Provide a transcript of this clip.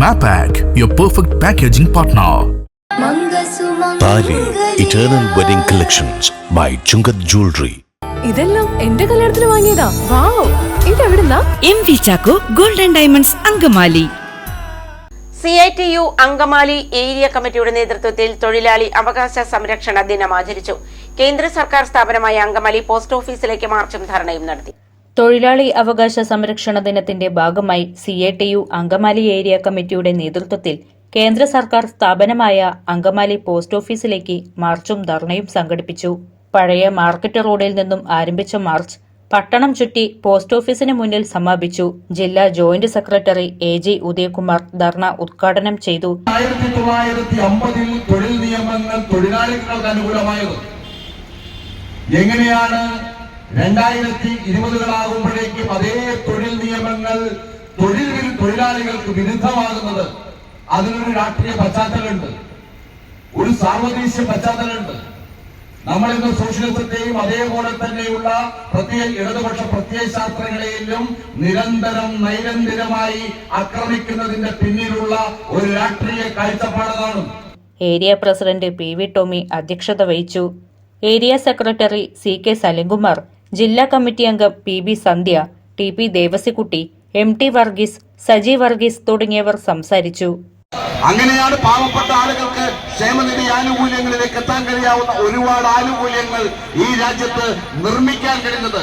Mapak, your perfect packaging partner. Tali Eternal Wedding Collections by Chungat Jewelry. ഇതെല്ലാം എന്റെ കല്യാണത്തിന് വാങ്ങിയതാ. വാവ്, ഇതെവിടുന്നാ? MV Chaco Golden Diamonds Angamaly. CITU Angamaly area കമ്മിറ്റിയുടെ നേതൃത്വത്തിൽ തൊഴിലാളി അവകാശ സംരക്ഷണ ദിനം ആചരിച്ചു. കേന്ദ്ര സർക്കാർ സ്ഥാപനമായ അങ്കമാലി പോസ്റ്റ് ഓഫീസിലേക്ക് മാർച്ചും ധർണയും നടത്തി. തൊഴിലാളി അവകാശ സംരക്ഷണ ദിനത്തിന്റെ ഭാഗമായി CITU അങ്കമാലി ഏരിയ കമ്മിറ്റിയുടെ നേതൃത്വത്തിൽ കേന്ദ്ര സർക്കാർ സ്ഥാപനമായ അങ്കമാലി പോസ്റ്റ് ഓഫീസിലേക്ക് മാർച്ചും ധർണയും സംഘടിപ്പിച്ചു. പഴയ മാർക്കറ്റ് റോഡിൽ നിന്നും ആരംഭിച്ച മാർച്ച് പട്ടണം ചുറ്റി പോസ്റ്റ് ഓഫീസിന് മുന്നിൽ സമാപിച്ചു. ജില്ലാ ജോയിന്റ് സെക്രട്ടറി AG ഉദയകുമാർ ധർണ ഉദ്ഘാടനം ചെയ്തു. 1950 തൊഴിൽ നിയമങ്ങൾ തൊഴിലാളികൾക്ക് അനുകൂലമായത് എങ്ങനെയാണ് 2020 അതേ തൊഴിൽ നിയമങ്ങൾ തൊഴിലാളികൾക്ക് വിരുദ്ധമാകുന്നത്? അതിനൊരു രാഷ്ട്രീയ പശ്ചാത്തലമുണ്ട്, ഒരു സാർവദേശീയ പശ്ചാത്തലമുണ്ട്. നമ്മളിന്ന് സോഷ്യലിസത്തെയും അതേപോലെ തന്നെയുള്ള ഇടതുപക്ഷ പ്രത്യയശാസ്ത്രങ്ങളെയും നിരന്തരമായി ആക്രമിക്കുന്നതിന്റെ പിന്നിലുള്ള ഒരു രാഷ്ട്രീയ കാഴ്ചപ്പാടാണ്. ഏരിയ പ്രസിഡന്റ് PV ടോമി അധ്യക്ഷത വഹിച്ചു. ഏരിയ സെക്രട്ടറി CK സലിംകുമാർ, ജില്ലാ കമ്മിറ്റി അംഗം PB സന്ധ്യ, TP ദേവസിക്കുട്ടി, MT വർഗീസ്, സജി വർഗീസ് തുടങ്ങിയവർ സംസാരിച്ചു. അങ്ങനെയാണ് പാവപ്പെട്ട ആളുകൾക്ക് ക്ഷേമനിധി ആനുകൂല്യങ്ങളിലേക്ക് എത്താൻ കഴിയാവുന്ന ഒരുപാട് ആനുകൂല്യങ്ങൾ ഈ രാജ്യത്ത് നിർമ്മിക്കാൻ കഴിയുന്നത്.